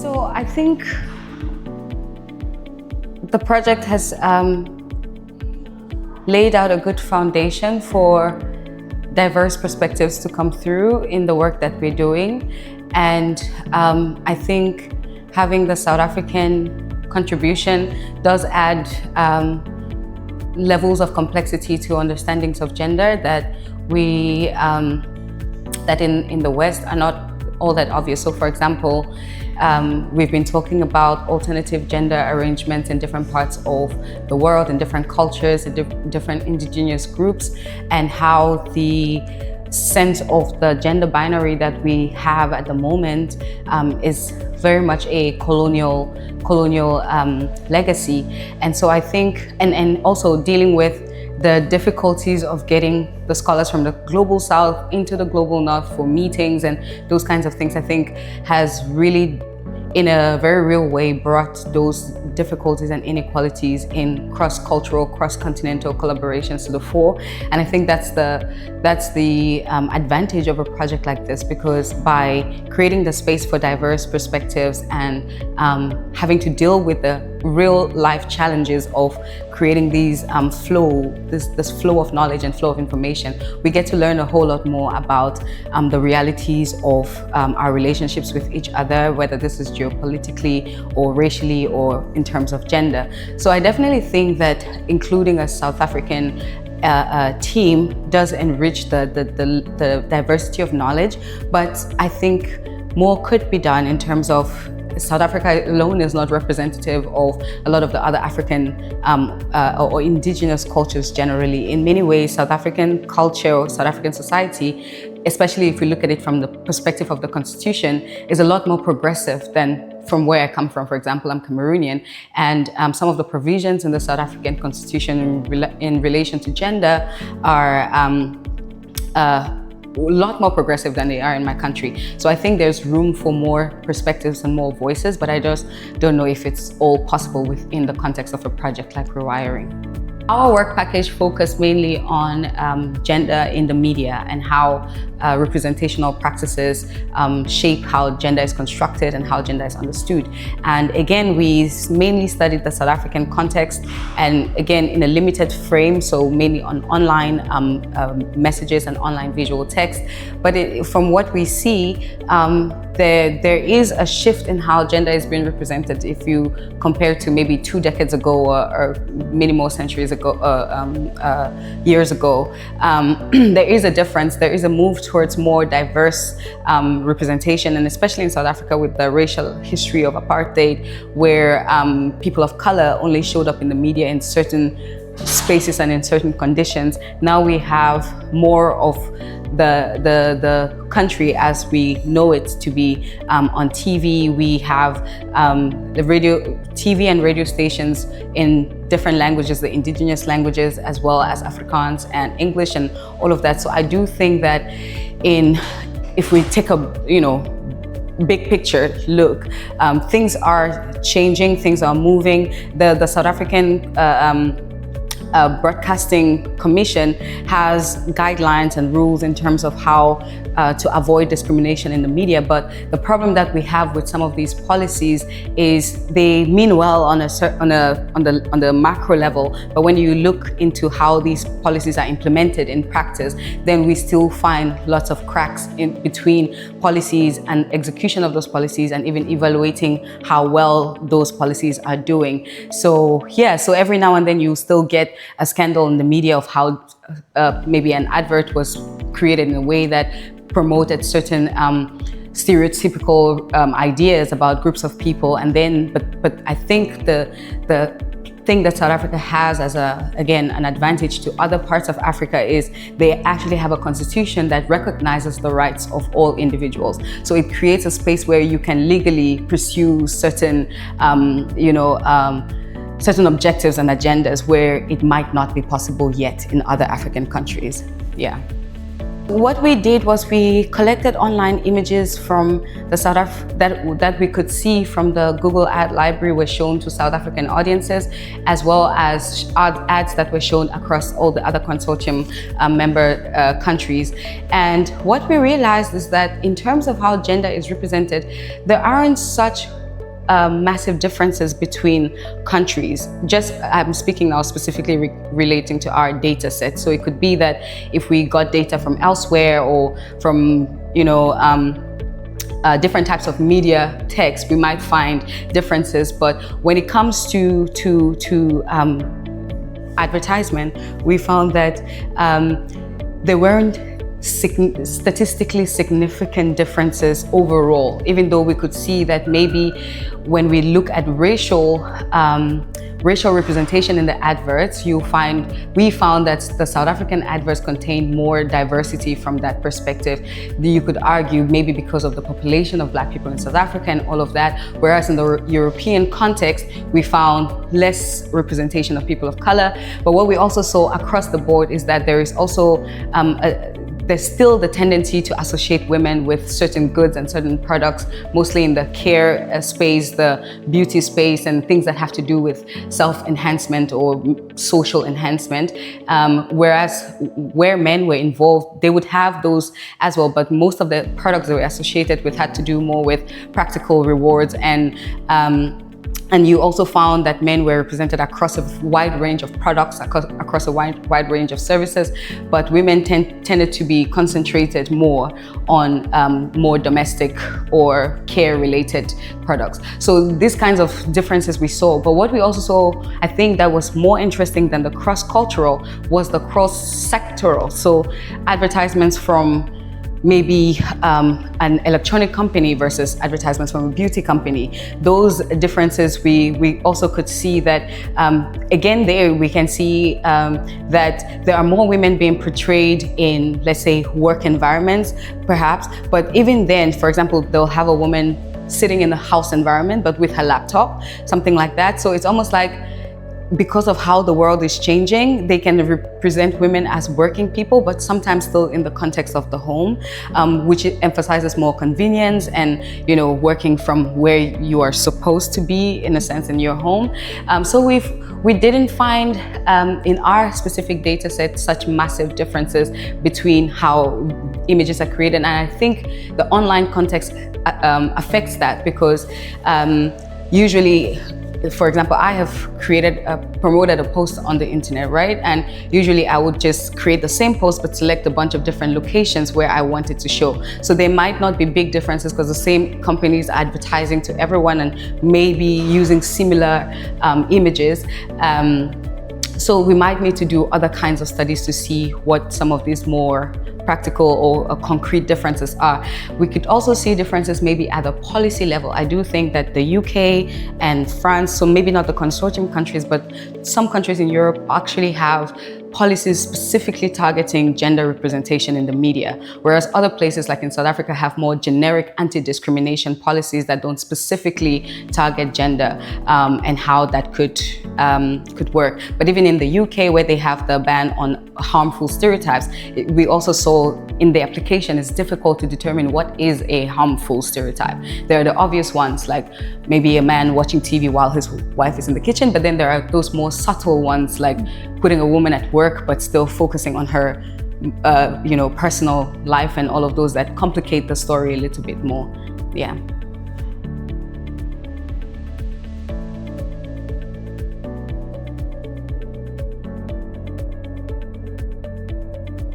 So I think the project has laid out a good foundation for diverse perspectives to come through in the work that we're doing. And I think having the South African contribution does add levels of complexity to understandings of gender that we that in the West are not all that obvious. So for example, we've been talking about alternative gender arrangements in different parts of the world, in different cultures, in different indigenous groups, and how the sense of the gender binary that we have at the moment is very much a colonial legacy. And so I think, and also dealing with the difficulties of getting the scholars from the global south into the global north for meetings and those kinds of things, I think has really, in a very real way, brought those difficulties and inequalities in cross-cultural, cross-continental collaborations to the fore. And I think that's the advantage of a project like this, because by creating the space for diverse perspectives and having to deal with the real life challenges of creating these this flow of knowledge and flow of information, we get to learn a whole lot more about the realities of our relationships with each other, whether this is geopolitically or racially or in terms of gender. So I definitely think that including a South African team does enrich the diversity of knowledge, but I think more could be done in terms of South Africa alone is not representative of a lot of the other African or indigenous cultures generally. In many ways, South African culture or South African society, especially if we look at it from the perspective of the Constitution, is a lot more progressive than from where I come from. For example, I'm Cameroonian, and some of the provisions in the South African Constitution in relation to gender are a lot more progressive than they are in my country. So I think there's room for more perspectives and more voices, but I just don't know if it's all possible within the context of a project like Rewiring. Our work package focused mainly on gender in the media and how representational practices shape how gender is constructed and how gender is understood. And again, we mainly studied the South African context, and again, in a limited frame, so mainly on online messages and online visual text. But from what we see, there is a shift in how gender is being represented if you compare to maybe 2 decades ago or many more centuries ago, years ago. There is a difference. There is a move towards more diverse representation, and especially in South Africa with the racial history of apartheid, where people of color only showed up in the media in certain spaces and in certain conditions. Now we have more of the country as we know it to be on TV. We have the TV and radio stations in different languages, the indigenous languages, as well as Afrikaans and English and all of that. So I do think that if we take a big picture look, things are changing, things are moving. The South African Broadcasting Commission has guidelines and rules in terms of how to avoid discrimination in the media. But the problem that we have with some of these policies is they mean well on the macro level, but when you look into how these policies are implemented in practice, then we still find lots of cracks in between policies and execution of those policies, and even evaluating how well those policies are doing. So yeah, so every now and then you still get a scandal in the media of how maybe an advert was created in a way that promoted certain stereotypical ideas about groups of people, and then but I think the thing that South Africa has as an advantage to other parts of Africa is they actually have a constitution that recognizes the rights of all individuals. So it creates a space where you can legally pursue certain certain objectives and agendas where it might not be possible yet in other African countries. Yeah. What we did was we collected online images from the that we could see from the Google ad library were shown to South African audiences, as well as ads that were shown across all the other consortium member countries. And what we realized is that in terms of how gender is represented, there aren't such massive differences between countries. I'm speaking now specifically relating to our data set. So it could be that if we got data from elsewhere or from, different types of media text, we might find differences. But when it comes to advertisement, we found that there weren't statistically significant differences overall, even though we could see that maybe when we look at racial representation in the adverts, we found that the South African adverts contained more diversity from that perspective. You could argue maybe because of the population of Black people in South Africa and all of that, whereas in the European context, we found less representation of people of color. But what we also saw across the board is that there is also there's still the tendency to associate women with certain goods and certain products, mostly in the care space, the beauty space, and things that have to do with self-enhancement or social enhancement. Whereas where men were involved, they would have those as well, but most of the products they were associated with had to do more with practical rewards, and you also found that men were represented across a wide range of products, across a wide range of services, but women tended to be concentrated more on more domestic or care-related products. So these kinds of differences we saw. But what we also saw, I think that was more interesting than the cross-cultural, was the cross-sectoral. So advertisements from maybe an electronic company versus advertisements from a beauty company. Those differences, we also could see that, again, there we can see that there are more women being portrayed in, let's say, work environments, perhaps. But even then, for example, they'll have a woman sitting in a house environment, but with her laptop, something like that. So it's almost like, because of how the world is changing, they can represent women as working people, but sometimes still in the context of the home, which emphasizes more convenience and, working from where you are supposed to be, in a sense, in your home. So we didn't find in our specific data set such massive differences between how images are created. And I think the online context affects that, because usually, for example, I have promoted a post on the internet, right? And usually I would just create the same post, but select a bunch of different locations where I wanted to show. So there might not be big differences because the same companies are advertising to everyone and maybe using similar images. So we might need to do other kinds of studies to see what some of these more practical or concrete differences are. We could also see differences maybe at a policy level. I do think that the UK and France, so maybe not the consortium countries, but some countries in Europe actually have policies specifically targeting gender representation in the media, whereas other places like in South Africa have more generic anti-discrimination policies that don't specifically target gender, and how that could work. But even in the UK, where they have the ban on harmful stereotypes, we also saw in the application it's difficult to determine what is a harmful stereotype. There are the obvious ones, like maybe a man watching TV while his wife is in the kitchen, but then there are those more subtle ones, like putting a woman at work but still focusing on her personal life, and all of those that complicate the story a little bit more. Yeah.